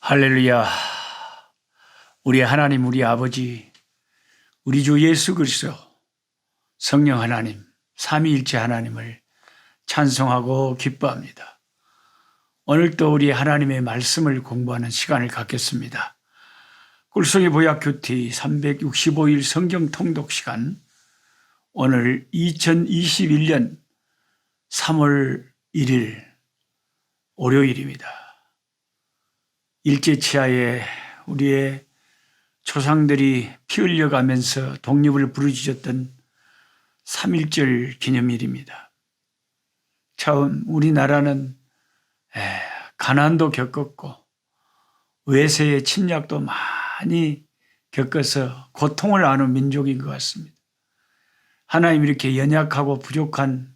할렐루야. 우리 하나님, 우리 아버지, 우리 주 예수 그리스도, 성령 하나님, 삼위일체 하나님을 찬송하고 기뻐합니다. 오늘도 우리 하나님의 말씀을 공부하는 시간을 갖겠습니다. 꿀송이 보약 큐티 365일 성경 통독 시간, 오늘 2021년 3월 1일 월요일입니다. 일제치하에 우리의 조상들이 피 흘려가면서 독립을 부르짖었던 3.1절 기념일입니다. 처음 우리나라는 가난도 겪었고 외세의 침략도 많이 겪어서 고통을 아는 민족인 것 같습니다. 하나님, 이렇게 연약하고 부족한,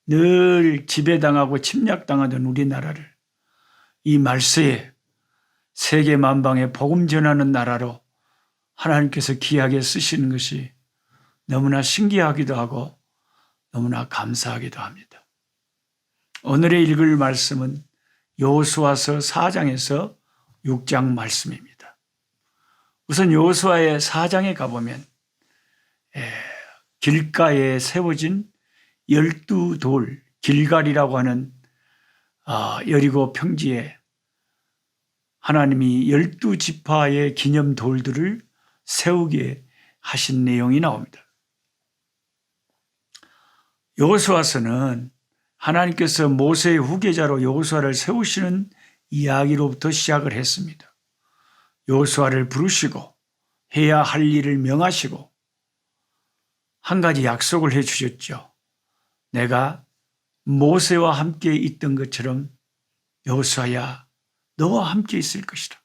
늘 지배당하고 침략당하던 우리나라를 이 말세에 세계 만방에 복음 전하는 나라로 하나님께서 귀하게 쓰시는 것이 너무나 신기하기도 하고 너무나 감사하기도 합니다. 오늘의 읽을 말씀은 여호수아서 4장에서 6장 말씀입니다. 우선 여호수아의 4장에 가보면 길가에 세워진 12돌, 길갈이라고 하는 여리고 평지에 하나님이 12지파의 기념 돌들을 세우게 하신 내용이 나옵니다. 여호수아서는 하나님께서 모세의 후계자로 여호수아를 세우시는 이야기로부터 시작을 했습니다. 여호수아를 부르시고 해야 할 일을 명하시고 한 가지 약속을 해 주셨죠. 내가 모세와 함께 있던 것처럼 여호수아야, 너와 함께 있을 것이라.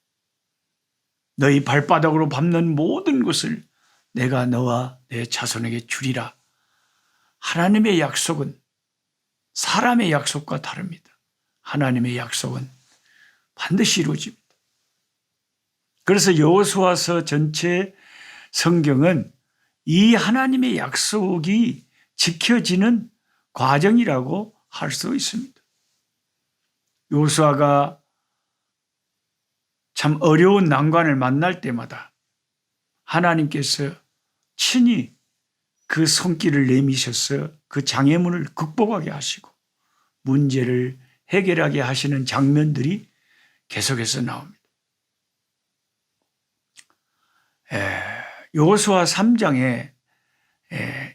너희 발바닥으로 밟는 모든 것을 내가 너와 내 자손에게 주리라. 하나님의 약속은 사람의 약속과 다릅니다. 하나님의 약속은 반드시 이루어집니다. 그래서 여호수아서 전체 성경은 이 하나님의 약속이 지켜지는 과정이라고 할 수 있습니다. 여호수아가 참 어려운 난관을 만날 때마다 하나님께서 친히 그 손길을 내미셔서 그 장애물을 극복하게 하시고 문제를 해결하게 하시는 장면들이 계속해서 나옵니다. 여호수아 3장에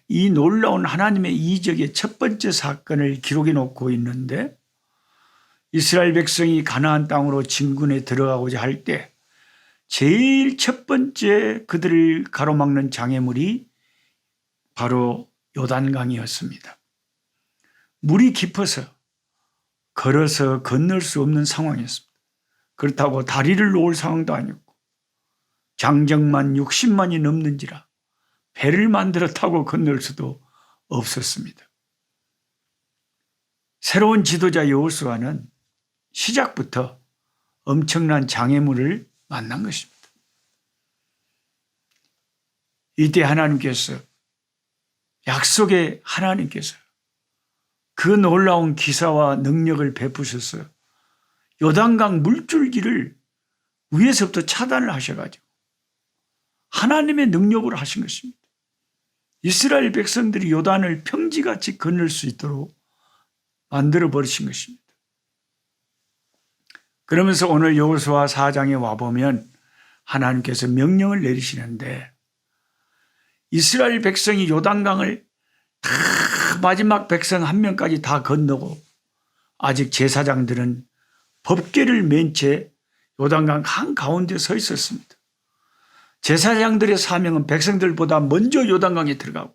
이 놀라운 하나님의 이적의 첫 번째 사건을 기록해 놓고 있는데, 이스라엘 백성이 가나안 땅으로 진군에 들어가고자 할 때 제일 첫 번째 그들을 가로막는 장애물이 바로 요단강이었습니다. 물이 깊어서 걸어서 건널 수 없는 상황이었습니다. 그렇다고 다리를 놓을 상황도 아니었고 장정만 60만이 넘는지라 배를 만들어 타고 건널 수도 없었습니다. 새로운 지도자 여호수아는 시작부터 엄청난 장애물을 만난 것입니다. 이때 하나님께서, 약속의 하나님께서 그 놀라운 기사와 능력을 베푸셔서 요단강 물줄기를 위에서부터 차단을 하셔가지고 하나님의 능력으로 하신 것입니다. 이스라엘 백성들이 요단을 평지같이 건널 수 있도록 만들어 버리신 것입니다. 그러면서 오늘 여호수아 4장에 와보면 하나님께서 명령을 내리시는데, 이스라엘 백성이 요단강을 다 마지막 백성 한 명까지 다 건너고 아직 제사장들은 법궤를 맨 채 요단강 한가운데 서 있었습니다. 제사장들의 사명은 백성들보다 먼저 요단강에 들어가고,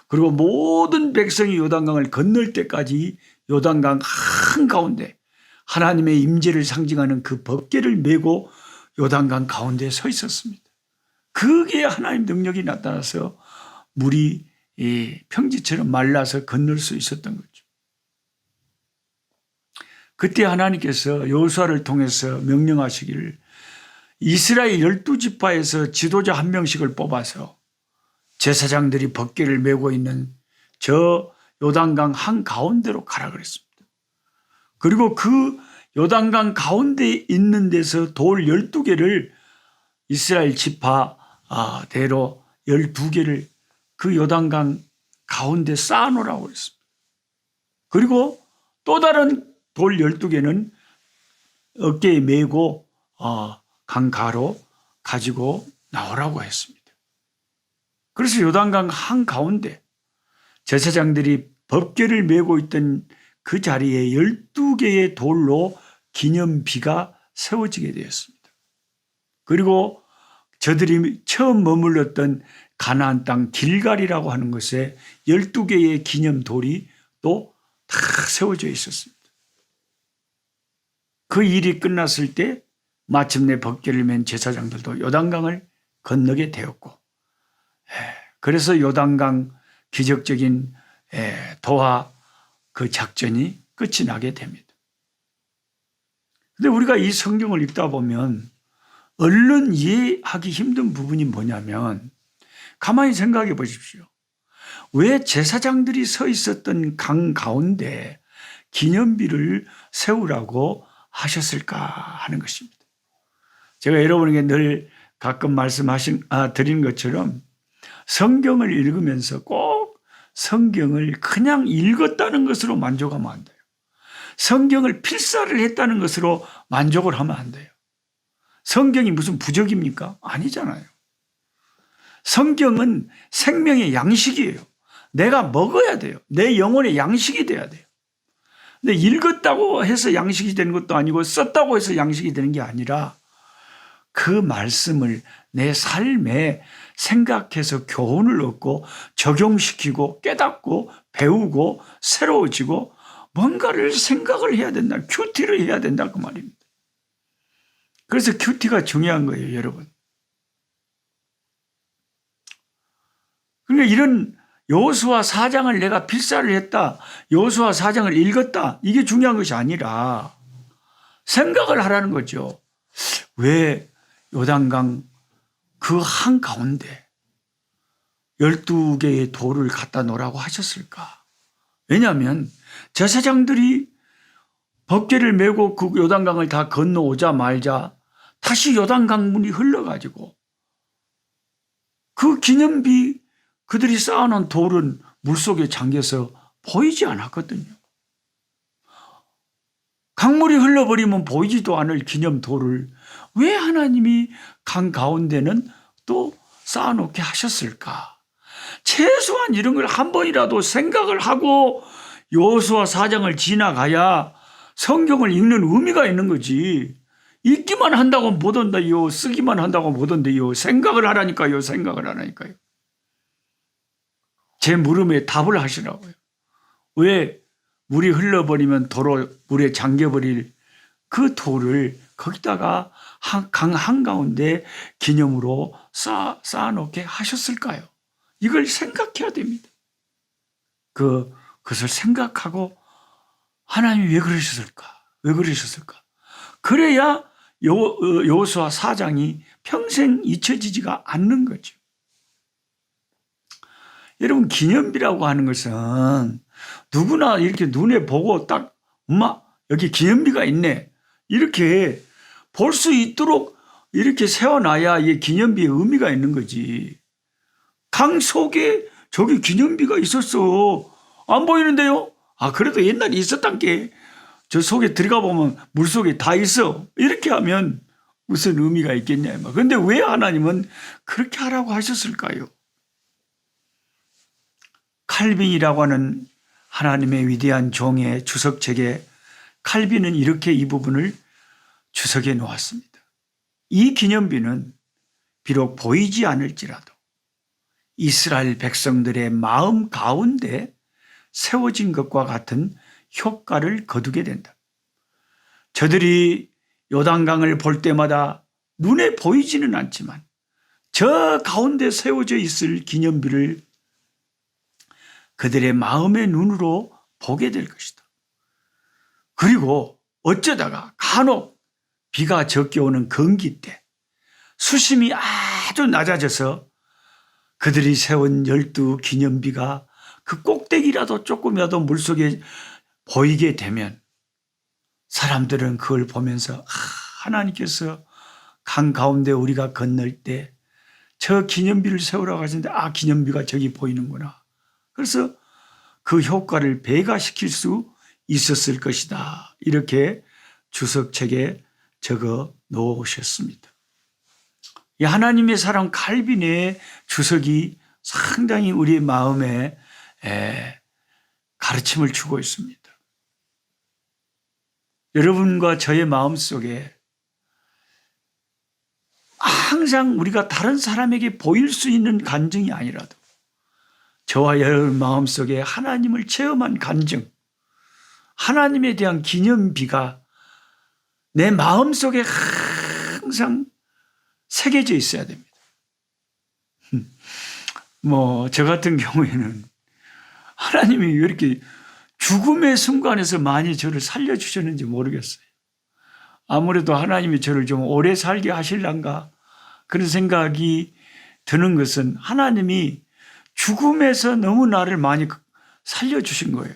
그리고 모든 백성이 요단강을 건널 때까지 요단강 한가운데 하나님의 임재를 상징하는 그 법궤를 메고 요단강 가운데에 서 있었습니다. 그게 하나님 능력이 나타나서 물이 평지처럼 말라서 건널 수 있었던 거죠. 그때 하나님께서 여호수아를 통해서 명령하시기를 이스라엘 12지파에서 지도자 한 명씩을 뽑아서 제사장들이 법궤를 메고 있는 저 요단강 한가운데로 가라 그랬습니다. 그리고 그 요단강 가운데 있는 데서 돌 12개를 이스라엘 지파대로 12개를 그 요단강 가운데 쌓아놓으라고 했습니다. 그리고 또 다른 돌 12개는 어깨에 메고 강가로 가지고 나오라고 했습니다. 그래서 요단강 한가운데 제사장들이 법궤를 메고 있던 그 자리에 12개의 돌로 기념비가 세워지게 되었습니다. 그리고 저들이 처음 머물렀던 가나안 땅 길갈이라고 하는 곳에 12개의 기념돌이 또 다 세워져 있었습니다. 그 일이 끝났을 때 마침내 법궤를 맨 제사장들도 요단강을 건너게 되었고, 그래서 요단강 기적적인 도하 그 작전이 끝이 나게 됩니다. 그런데 우리가 이 성경을 읽다 보면 얼른 이해하기 힘든 부분이 뭐냐면, 가만히 생각해 보십시오. 왜 제사장들이 서 있었던 강 가운데 기념비를 세우라고 하셨을까 하는 것입니다. 제가 여러분에게 늘 가끔 드린 것처럼 성경을 읽으면서 꼭 성경을 그냥 읽었다는 것으로 만족하면 안 돼요. 성경을 필사를 했다는 것으로 만족을 하면 안 돼요. 성경이 무슨 부적입니까? 아니잖아요. 성경은 생명의 양식이에요. 내가 먹어야 돼요. 내 영혼의 양식이 돼야 돼요. 근데 읽었다고 해서 양식이 되는 것도 아니고 썼다고 해서 양식이 되는 게 아니라 그 말씀을 내 삶에 생각해서 교훈을 얻고 적용시키고 깨닫고 배우고 새로워지고 뭔가를 생각을 해야 된다. 큐티를 해야 된다 그 말입니다. 그래서 큐티가 중요한 거예요, 여러분. 그러니까 이런 여호수아 4장을 내가 필사를 했다, 여호수아 4장을 읽었다, 이게 중요한 것이 아니라 생각을 하라는 거죠. 왜 요단강 그 한가운데 12개의 돌을 갖다 놓으라고 하셨을까? 왜냐하면 제사장들이 법궤를 메고 그 요단강을 다 건너오자 말자 다시 요단강 문이 흘러가지고 그 기념비 그들이 쌓아놓은 돌은 물속에 잠겨서 보이지 않았거든요. 강물이 흘러버리면 보이지도 않을 기념돌을 왜 하나님이 강 가운데는 또 쌓아놓게 하셨을까? 최소한 이런 걸 한 번이라도 생각을 하고 여호수아 4장을 지나가야 성경을 읽는 의미가 있는 거지. 읽기만 한다고 못 온다요. 쓰기만 한다고 못 온다요. 생각을 하라니까요. 생각을 하라니까요. 제 물음에 답을 하시라고요. 왜 물이 흘러버리면 도로 물에 잠겨버릴 그 돌을 거기다가 강 한가운데 기념으로 쌓아놓게 하셨을까요? 이걸 생각해야 됩니다. 그것을 생각하고 하나님이 왜 그러셨을까? 왜 그러셨을까? 그래야 여호수아 4장이 평생 잊혀지지가 않는 거죠. 여러분, 기념비라고 하는 것은 누구나 이렇게 눈에 보고 딱 엄마 여기 기념비가 있네 이렇게 볼 수 있도록 이렇게 세워놔야 이게 기념비의 의미가 있는 거지. 강 속에 저기 기념비가 있었어. 안 보이는데요? 아, 그래도 옛날에 있었단 게 저 속에 들어가 보면 물속에 다 있어. 이렇게 하면 무슨 의미가 있겠냐. 그런데 왜 하나님은 그렇게 하라고 하셨을까요? 칼빈이라고 하는 하나님의 위대한 종의 주석책에 칼빈은 이렇게 이 부분을 주석해 놓았습니다. 이 기념비는 비록 보이지 않을지라도 이스라엘 백성들의 마음 가운데 세워진 것과 같은 효과를 거두게 된다. 저들이 요단강을 볼 때마다 눈에 보이지는 않지만 저 가운데 세워져 있을 기념비를 그들의 마음의 눈으로 보게 될 것이다. 그리고 어쩌다가 간혹 비가 적게 오는 건기 때 수심이 아주 낮아져서 그들이 세운 12 기념비가 그 꼭대기라도 조금이라도 물속에 보이게 되면 사람들은 그걸 보면서 하나님께서 강 가운데 우리가 건널 때 저 기념비를 세우라고 하시는데 기념비가 저기 보이는구나. 그래서 그 효과를 배가시킬 수 있었을 것이다. 이렇게 주석책에 적어 놓으셨습니다. 이 하나님의 사랑 칼빈의 주석이 상당히 우리의 마음에 가르침을 주고 있습니다. 여러분과 저의 마음속에 항상 우리가 다른 사람에게 보일 수 있는 간증이 아니라도 저와 여러분 마음속에 하나님을 체험한 간증, 하나님에 대한 기념비가 내 마음속에 항상 새겨져 있어야 됩니다. 저 같은 경우에는 하나님이 왜 이렇게 죽음의 순간에서 많이 저를 살려주셨는지 모르겠어요. 아무래도 하나님이 저를 좀 오래 살게 하실란가 그런 생각이 드는 것은 하나님이 죽음에서 너무 나를 많이 살려주신 거예요.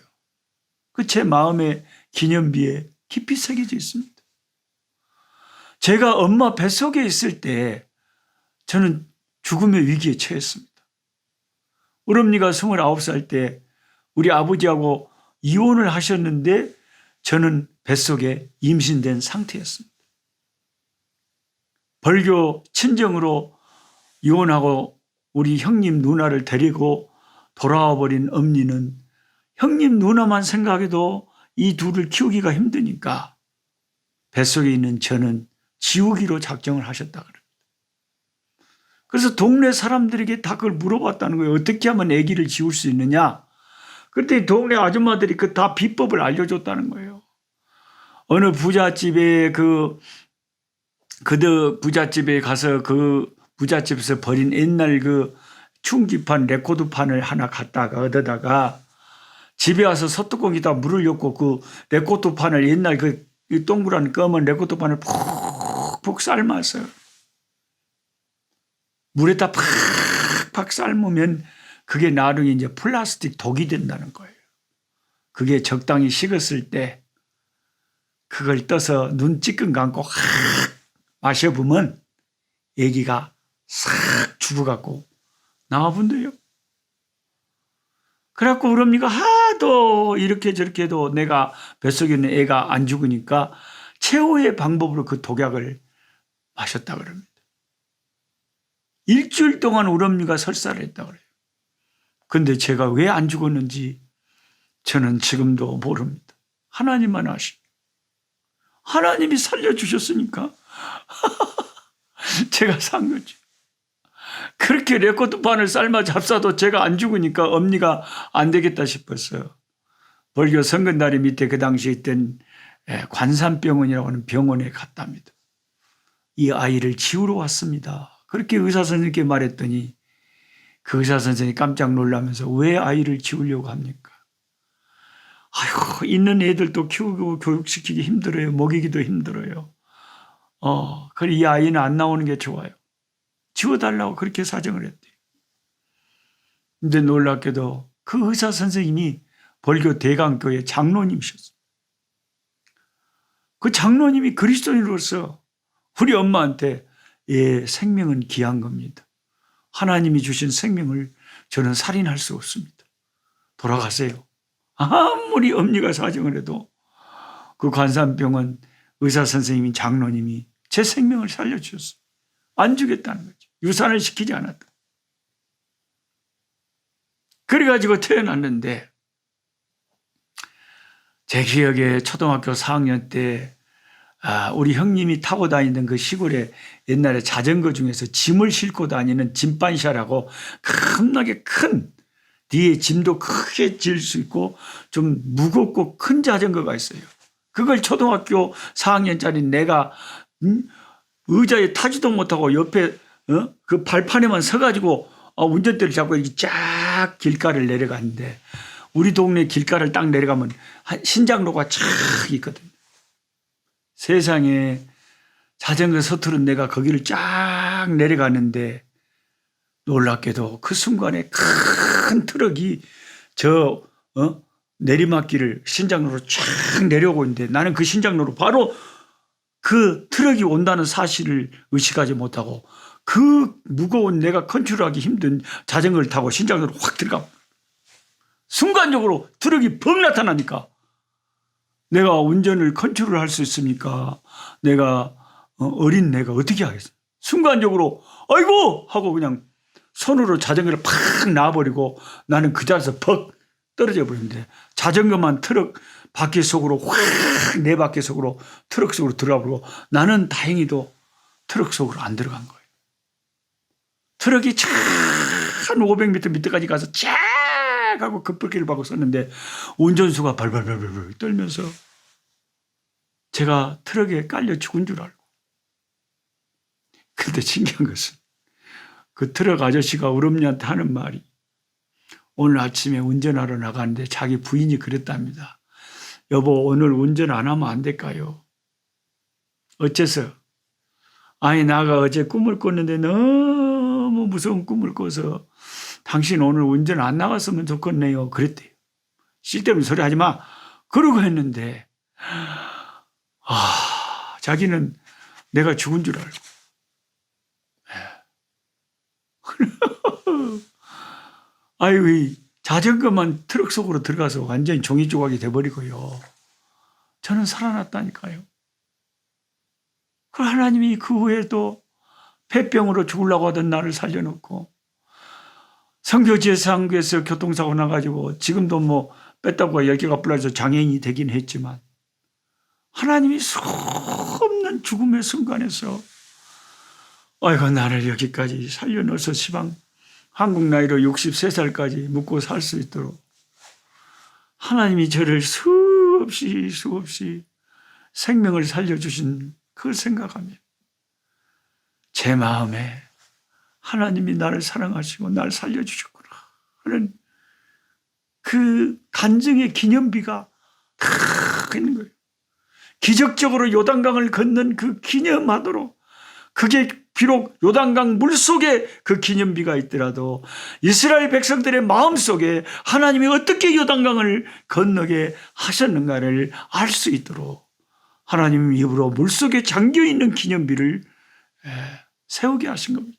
그 제 마음의 기념비에 깊이 새겨져 있습니다. 제가 엄마 뱃속에 있을 때 저는 죽음의 위기에 처했습니다. 우리 어머니가 29살 때 우리 아버지하고 이혼을 하셨는데 저는 뱃속에 임신된 상태였습니다. 벌교 친정으로 이혼하고 우리 형님 누나를 데리고 돌아와 버린 엄니는 형님 누나만 생각해도 이 둘을 키우기가 힘드니까 뱃속에 있는 저는 지우기로 작정을 하셨다 그럽니다. 그래서 동네 사람들에게 다 그걸 물어봤다는 거예요. 어떻게 하면 아기를 지울 수 있느냐? 그때 동네 아줌마들이 그 다 비법을 알려줬다는 거예요. 어느 부잣집에 부잣집에 가서 그 부잣집에서 버린 옛날 그 충기판 레코드판을 하나 갖다가 얻어다가 집에 와서 소뚜껑에다 물을 넣고 그 레코드판을 옛날 그 동그란 검은 레코드판을 푹푹 삶았어요. 물에다 팍팍 삶으면 그게 나중에 이제 플라스틱 독이 된다는 거예요. 그게 적당히 식었을 때 그걸 떠서 눈 찌끔 감고 마셔보면 애기가 싹 죽어갖고 나와본대요. 그래갖고 우리 어머니가 하도 이렇게 저렇게 해도 내가 뱃속에 있는 애가 안 죽으니까 최후의 방법으로 그 독약을 마셨다 그럽니다. 일주일 동안 우리 어머니가 설사를 했다 그래요. 근데 제가 왜 안 죽었는지 저는 지금도 모릅니다. 하나님만 아십니다. 하나님이 살려주셨으니까 제가 산 거죠. 그렇게 레코드판을 삶아 잡사도 제가 안 죽으니까 엄니가 안 되겠다 싶었어요. 벌교 성근다리 밑에 그 당시에 있던 관산병원이라고 하는 병원에 갔답니다. 이 아이를 지우러 왔습니다. 그렇게 의사 선생님께 말했더니 그 의사 선생님이 깜짝 놀라면서 왜 아이를 지우려고 합니까? 아이고, 있는 애들도 키우고 교육시키기 힘들어요. 먹이기도 힘들어요. 그래 이 아이는 안 나오는 게 좋아요. 지워달라고 그렇게 사정을 했대요. 근데 놀랍게도 그 의사 선생님이 벌교 대강교회 장로님이셨어요. 그 장로님이 그리스도인으로서 우리 엄마한테 생명은 귀한 겁니다. 하나님이 주신 생명을 저는 살인할 수 없습니다. 돌아가세요. 아무리 엄니가 사정을 해도 그 관산병원 의사 선생님인 장로님이 제 생명을 살려주셨어요. 안 주겠다는 거죠. 유산을 시키지 않았다. 그래가지고 태어났는데 제 기억에 초등학교 4학년 때 우리 형님이 타고 다니던 그 시골에 옛날에 자전거 중에서 짐을 싣고 다니는 짐반샤라고 겁나게 큰 뒤에 짐도 크게 질 수 있고 좀 무겁고 큰 자전거가 있어요. 그걸 초등학교 4학년짜리 내가 의자에 타지도 못하고 옆에 그 발판에만 서가지고 운전대를 잡고 이렇게 쫙 길가를 내려갔는데 우리 동네 길가를 딱 내려가면 신장로가 쫙 있거든요. 세상에 자전거 서투른 내가 거기를 쫙 내려가는데 놀랍게도 그 순간에 큰 트럭이 내리막길을 신장로로 쫙 내려오고 있는데 나는 그 신장로로 바로 그 트럭이 온다는 사실을 의식하지 못하고 그 무거운 내가 컨트롤하기 힘든 자전거를 타고 신장로로 확 들어가. 순간적으로 트럭이 벙 나타나니까 내가 운전을 컨트롤할 수 있습니까? 내가 어린 내가 어떻게 하겠어? 순간적으로 아이고 하고 그냥 손으로 자전거를 팍 놔버리고 나는 그 자리에서 퍽 떨어져 버렸는데 자전거만 트럭 바퀴 속으로 확 내 바퀴 속으로 트럭 속으로 들어가 버리고 나는 다행히도 트럭 속으로 안 들어간 거예요. 트럭이 한 500m 밑에까지 가서 쫙 하고 급브레이크를 밟고 섰는데 운전수가 발발발발 떨면서 제가 트럭에 깔려 죽은 줄 알고. 근데 신기한 것은 그 트럭 아저씨가 우리 하는 말이 오늘 아침에 운전하러 나가는데 자기 부인이 그랬답니다. 여보 오늘 운전 안 하면 안 될까요? 어째서? 아니 나가 어제 꿈을 꿨는데 너무 무서운 꿈을 꿔서 당신 오늘 운전 안 나갔으면 좋겠네요. 그랬대요. 쓸데없는 소리 하지 마. 그러고 했는데 자기는 내가 죽은 줄 알고. 아이고 이 자전거만 트럭 속으로 들어가서 완전히 종이 조각이 돼버리고요. 저는 살아났다니까요. 그 하나님이 그 후에도 폐병으로 죽으려고 하던 나를 살려놓고 선교지상교에서 교통사고 나가지고 지금도 뭐 뺐다고 10개가 불러서 장애인이 되긴 했지만 하나님이 수없는 죽음의 순간에서 아이고 나를 여기까지 살려넣어서 시방 한국 나이로 63살까지 묵고 살 수 있도록 하나님이 저를 수없이 생명을 살려주신 그걸 생각하면 제 마음에 하나님이 나를 사랑하시고 나를 살려주셨구나 하는 그 간증의 기념비가 탁 있는 거예요. 기적적으로 요단강을 건넌 그 기념하도록 그게 비록 요단강 물속에 그 기념비가 있더라도 이스라엘 백성들의 마음속에 하나님이 어떻게 요단강을 건너게 하셨는가를 알 수 있도록 하나님 입으로 물속에 잠겨있는 기념비를 세우게 하신 겁니다.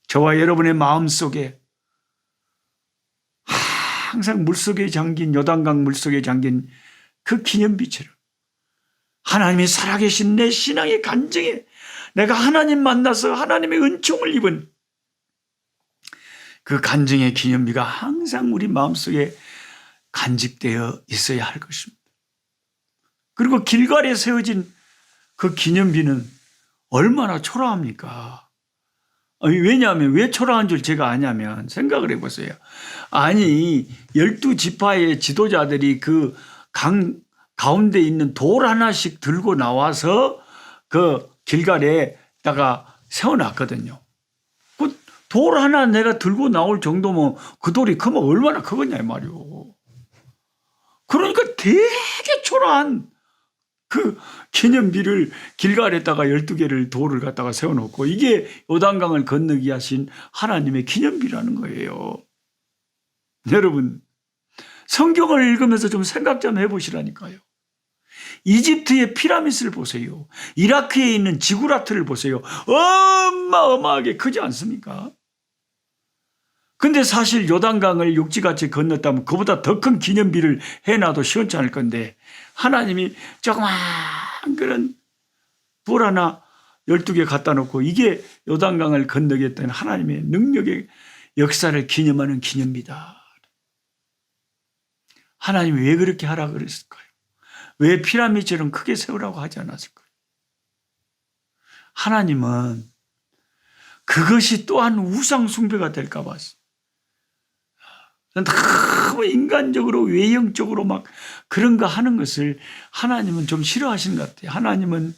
저와 여러분의 마음속에 항상 물속에 잠긴 요단강 물속에 잠긴 그 기념비처럼 하나님이 살아계신 내 신앙의 간증에 내가 하나님 만나서 하나님의 은총을 입은 그 간증의 기념비가 항상 우리 마음속에 간직되어 있어야 할 것입니다. 그리고 길갈에 세워진 그 기념비는 얼마나 초라합니까? 왜냐하면 왜 초라한 줄 제가 아냐면 생각을 해보세요. 아니 12지파의 지도자들이 그 강 가운데 있는 돌 하나씩 들고 나와서 그 길갈에다가 세워놨거든요. 그 돌 하나 내가 들고 나올 정도면 그 돌이 크면 얼마나 크겠냐 이 말이오. 그러니까 되게 초라한 그 기념비를 길갈에다가 12개를 돌을 갖다가 세워놓고 이게 요단강을 건너게 하신 하나님의 기념비라는 거예요. 여러분 성경을 읽으면서 좀 생각 좀 해보시라니까요. 이집트의 피라미드를 보세요. 이라크에 있는 지구라트를 보세요. 어마어마하게 크지 않습니까? 근데 사실 요단강을 육지같이 건넜다면 그보다 더 큰 기념비를 해놔도 시원찮을 건데 하나님이 조그만 그런 돌 하나 12개 갖다 놓고 이게 요단강을 건너겠다는 하나님의 능력의 역사를 기념하는 기념비다. 하나님이 왜 그렇게 하라 그랬을까요? 왜 피라미드처럼 크게 세우라고 하지 않았을까요? 하나님은 그것이 또한 우상 숭배가 될까 봐 너무 인간적으로 외형적으로 막 그런 거 하는 것을 하나님은 좀 싫어하시는 것 같아요. 하나님은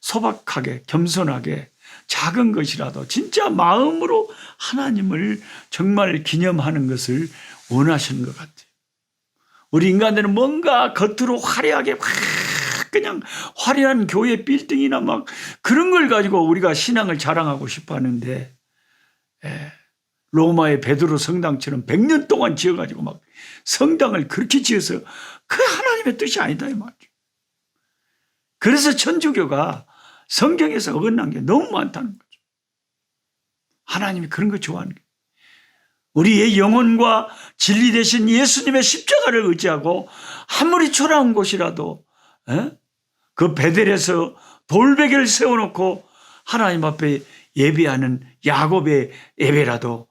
소박하게 겸손하게 작은 것이라도 진짜 마음으로 하나님을 정말 기념하는 것을 원하시는 것 같아요. 우리 인간들은 뭔가 겉으로 화려하게 그냥 화려한 교회 빌딩이나 막 그런 걸 가지고 우리가 신앙을 자랑하고 싶어 하는데 로마의 베드로 성당처럼 100년 동안 지어가지고 막 성당을 그렇게 지어서 그 하나님의 뜻이 아니다 이 말이죠. 그래서 천주교가 성경에서 어긋난 게 너무 많다는 거죠. 하나님이 그런 거 좋아하는 거예요. 우리의 영혼과 진리 되신 예수님의 십자가를 의지하고 아무리 초라한 곳이라도 그 베델에서 돌베개를 세워놓고 하나님 앞에 예배하는 야곱의 예배라도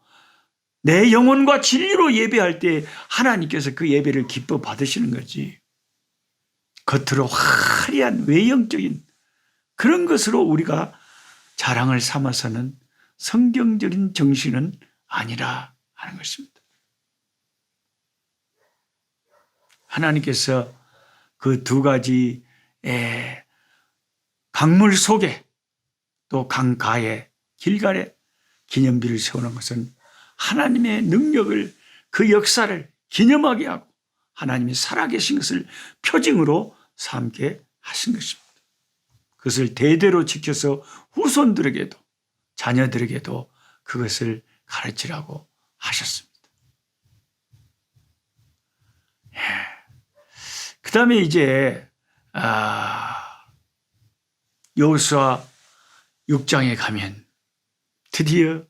내 영혼과 진리로 예배할 때 하나님께서 그 예배를 기뻐 받으시는 거지. 겉으로 화려한 외형적인 그런 것으로 우리가 자랑을 삼아서는 성경적인 정신은 아니라 하는 것입니다. 하나님께서 그 두 가지 강물 속에 또 강가에 길갈에 기념비를 세우는 것은 하나님의 능력을 그 역사를 기념하게 하고 하나님이 살아계신 것을 표징으로 삼게 하신 것입니다. 그것을 대대로 지켜서 후손들에게도 자녀들에게도 그것을 가르치라고 하셨습니다. 그 다음에 이제 여호수아 6장에 가면 드디어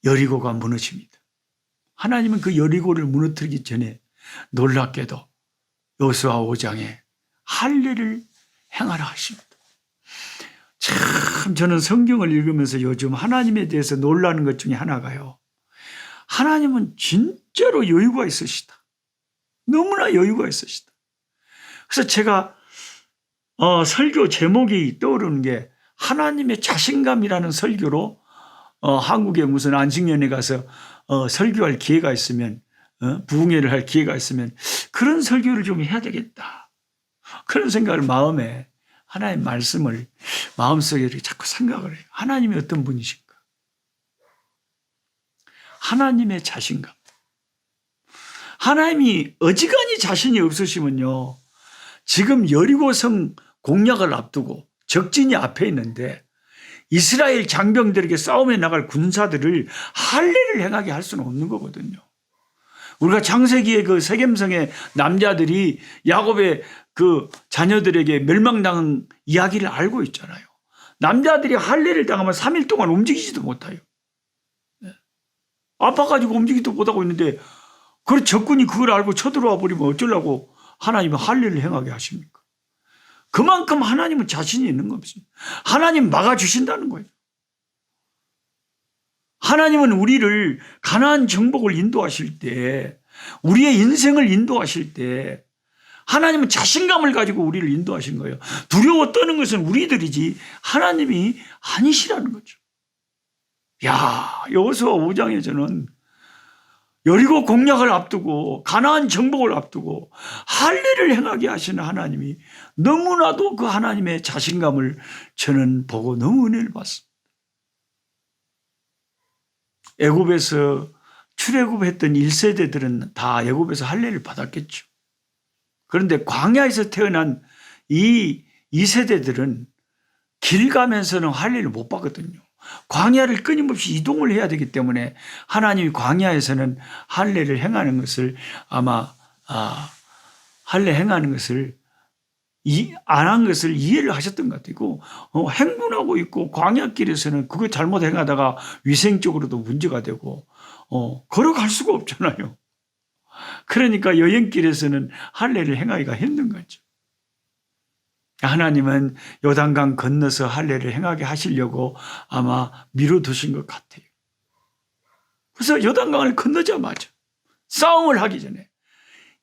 여리고가 무너집니다. 하나님은 그 여리고를 무너뜨리기 전에 놀랍게도 여호수아 5장에 할례를 행하라 하십니다. 참 저는 성경을 읽으면서 요즘 하나님에 대해서 놀라는 것 중에 하나가요. 하나님은 진짜로 여유가 있으시다. 너무나 여유가 있으시다. 그래서 제가 설교 제목이 떠오르는 게 하나님의 자신감이라는 설교로 한국에 무슨 안식년에 가서 설교할 기회가 있으면 부흥회를 할 기회가 있으면 그런 설교를 좀 해야 되겠다. 그런 생각을 마음에 하나님의 말씀을 마음속에 이렇게 자꾸 생각을 해요. 하나님이 어떤 분이신가? 하나님의 자신감. 하나님이 어지간히 자신이 없으시면요. 지금 여리고성 공략을 앞두고 적진이 앞에 있는데 이스라엘 장병들에게 싸움에 나갈 군사들을 할례를 행하게 할 수는 없는 거거든요. 우리가 창세기의 그 세겜성의 남자들이 야곱의 그 자녀들에게 멸망당한 이야기를 알고 있잖아요. 남자들이 할례를 당하면 3일 동안 움직이지도 못해요. 아파가지고 움직이지도 못하고 있는데 그 적군이 그걸 알고 쳐들어와 버리면 어쩌려고 하나님은 할례를 행하게 하십니까? 그만큼 하나님은 자신이 있는 겁니다. 하나님 막아주신다는 거예요. 하나님은 우리를 가나안 정복을 인도하실 때, 우리의 인생을 인도하실 때 하나님은 자신감을 가지고 우리를 인도하신 거예요. 두려워 떠는 것은 우리들이지 하나님이 아니시라는 거죠. 여호수아 5장에서는 여리고 공략을 앞두고 가나안 정복을 앞두고 할례를 행하게 하시는 하나님이 너무나도 그 하나님의 자신감을 저는 보고 너무 은혜를 받습니다. 애굽에서 출애굽했던 1세대들은 다 애굽에서 할례를 받았겠죠. 그런데 광야에서 태어난 이 2세대들은 길 가면서는 할례를 못 받거든요. 광야를 끊임없이 이동을 해야 되기 때문에 하나님이 광야에서는 할례를 행하는 것을 아마 할례 행하는 것을 안 한 것을 이해를 하셨던 것 같고 행군하고 있고 광야길에서는 그거 잘못 행하다가 위생적으로도 문제가 되고 걸어갈 수가 없잖아요. 그러니까 여행길에서는 할례를 행하기가 힘든 거죠. 하나님은 요단강 건너서 할례를 행하게 하시려고 아마 미뤄두신 것 같아요. 그래서 요단강을 건너자마자 싸움을 하기 전에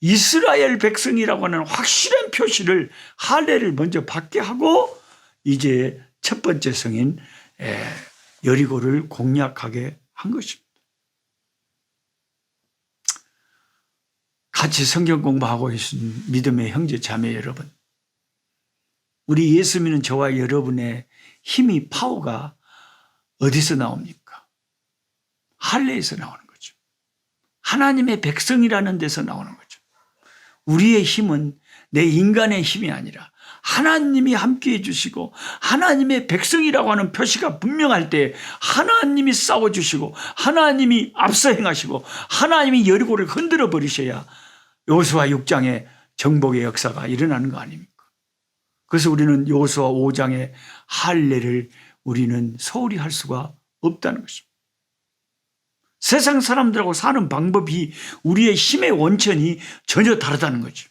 이스라엘 백성이라고 하는 확실한 표시를 할례를 먼저 받게 하고 이제 첫 번째 성인 여리고를 공략하게 한 것입니다. 같이 성경 공부하고 계신 믿음의 형제 자매 여러분, 우리 예수 믿는 저와 여러분의 힘이 파워가 어디서 나옵니까? 할례에서 나오는 거죠. 하나님의 백성이라는 데서 나오는 거죠. 우리의 힘은 내 인간의 힘이 아니라 하나님이 함께해 주시고 하나님의 백성이라고 하는 표시가 분명할 때 하나님이 싸워주시고 하나님이 앞서 행하시고 하나님이 여리고를 흔들어 버리셔야 여호수아 6장의 정복의 역사가 일어나는 거 아닙니까? 그래서 우리는 여호수아 5장의 할례를 우리는 소홀히 할 수가 없다는 것입니다. 세상 사람들하고 사는 방법이 우리의 힘의 원천이 전혀 다르다는 거죠.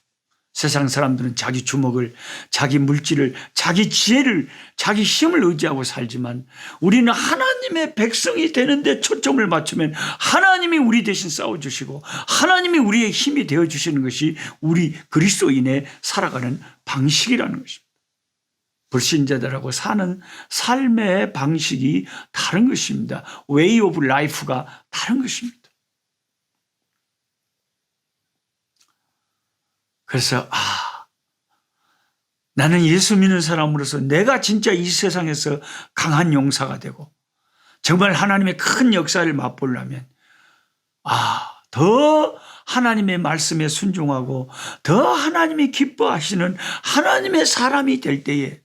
세상 사람들은 자기 주먹을, 자기 물질을, 자기 지혜를, 자기 힘을 의지하고 살지만 우리는 하나님의 백성이 되는데 초점을 맞추면 하나님이 우리 대신 싸워주시고 하나님이 우리의 힘이 되어주시는 것이 우리 그리스도인의 살아가는 방식이라는 것입니다. 불신자들하고 사는 삶의 방식이 다른 것입니다. Way of life가 다른 것입니다. 그래서 나는 예수 믿는 사람으로서 내가 진짜 이 세상에서 강한 용사가 되고 정말 하나님의 큰 역사를 맛보려면 더 하나님의 말씀에 순종하고 더 하나님이 기뻐하시는 하나님의 사람이 될 때에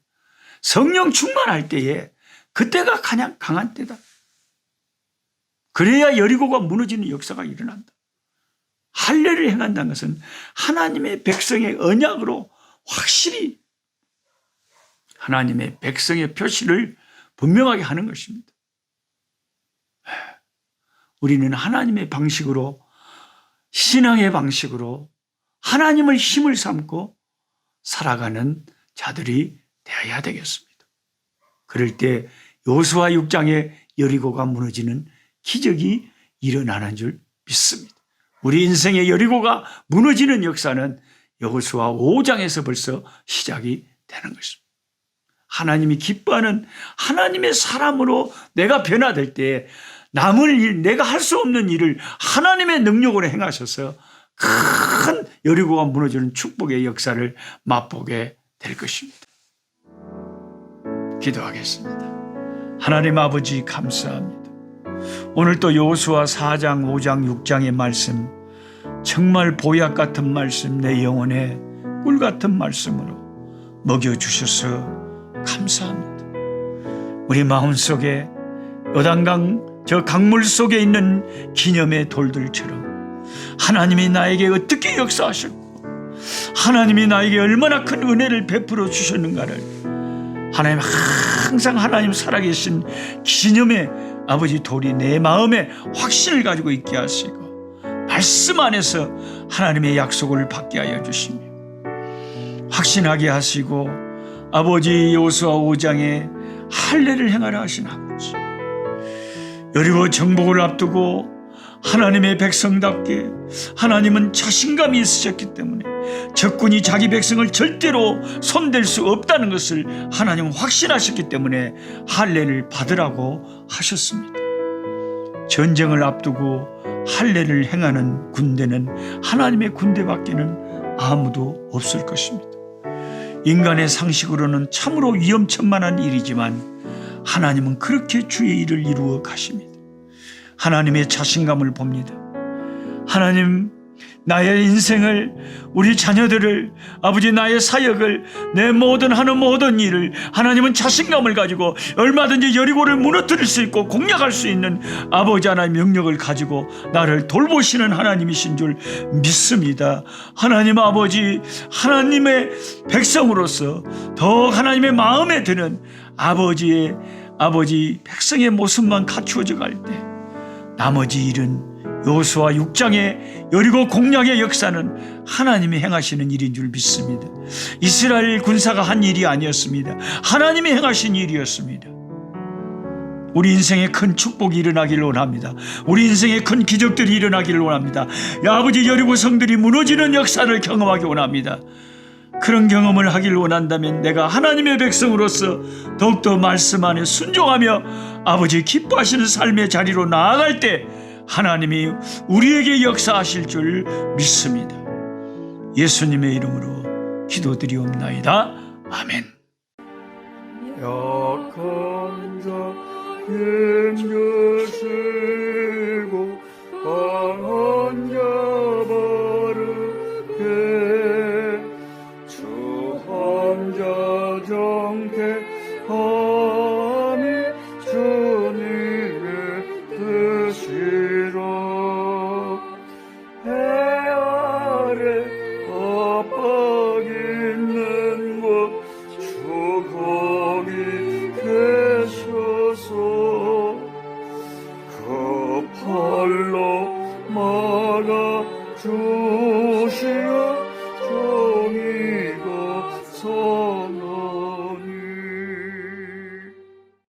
성령 충만할 때에 그때가 가장 강한 때다. 그래야 여리고가 무너지는 역사가 일어난다. 할례를 행한다는 것은 하나님의 백성의 언약으로 확실히 하나님의 백성의 표시를 분명하게 하는 것입니다. 우리는 하나님의 방식으로 신앙의 방식으로 하나님을 힘을 삼고 살아가는 자들이 되어야 되겠습니다. 그럴 때 여호수아 6장의 여리고가 무너지는 기적이 일어나는 줄 믿습니다. 우리 인생의 여리고가 무너지는 역사는 여호수아 5장에서 벌써 시작이 되는 것입니다. 하나님이 기뻐하는 하나님의 사람으로 내가 변화될 때 남을 일, 내가 할 수 없는 일을 하나님의 능력으로 행하셔서 큰 여리고가 무너지는 축복의 역사를 맛보게 될 것입니다. 기도하겠습니다. 하나님 아버지 감사합니다. 오늘 또 여호수아 4장, 5장, 6장의 말씀 정말 보약 같은 말씀 내 영혼에 꿀 같은 말씀으로 먹여주셔서 감사합니다. 우리 마음속에 요단강 저 강물 속에 있는 기념의 돌들처럼 하나님이 나에게 어떻게 역사하셨고 하나님이 나에게 얼마나 큰 은혜를 베풀어 주셨는가를 하나님 항상 하나님 살아계신 기념의 아버지 돌이 내 마음에 확신을 가지고 있게 하시고 말씀 안에서 하나님의 약속을 받게 하여 주시며 확신하게 하시고 아버지 여호수아 5장에 할례를 행하라 하신 아버지 여리고 정복을 앞두고 하나님의 백성답게 하나님은 자신감이 있으셨기 때문에 적군이 자기 백성을 절대로 손댈 수 없다는 것을 하나님은 확신하셨기 때문에 할례를 받으라고 하셨습니다. 전쟁을 앞두고 할례를 행하는 군대는 하나님의 군대밖에는 아무도 없을 것입니다. 인간의 상식으로는 참으로 위험천만한 일이지만 하나님은 그렇게 주의 일을 이루어 가십니다. 하나님의 자신감을 봅니다. 하나님 나의 인생을 우리 자녀들을 아버지 나의 사역을 내 모든 하는 모든 일을 하나님은 자신감을 가지고 얼마든지 여리고를 무너뜨릴 수 있고 공략할 수 있는 아버지 하나님의 명령을 가지고 나를 돌보시는 하나님이신 줄 믿습니다. 하나님 아버지 하나님의 백성으로서 더욱 하나님의 마음에 드는 아버지 백성의 모습만 갖추어져 갈 때 나머지 일은 여호수아 6장의 여리고 공략의 역사는 하나님이 행하시는 일인 줄 믿습니다. 이스라엘 군사가 한 일이 아니었습니다. 하나님이 행하신 일이었습니다. 우리 인생에 큰 축복이 일어나기를 원합니다. 우리 인생에 큰 기적들이 일어나기를 원합니다. 아버지 여리고 성들이 무너지는 역사를 경험하기 원합니다. 그런 경험을 하길 원한다면 내가 하나님의 백성으로서 더욱더 말씀 안에 순종하며 아버지 기뻐하시는 삶의 자리로 나아갈 때 하나님이 우리에게 역사하실 줄 믿습니다. 예수님의 이름으로 기도드리옵나이다. 아멘. 약한 자 힘주시고 강한 자 바르게 주시어 종이고 소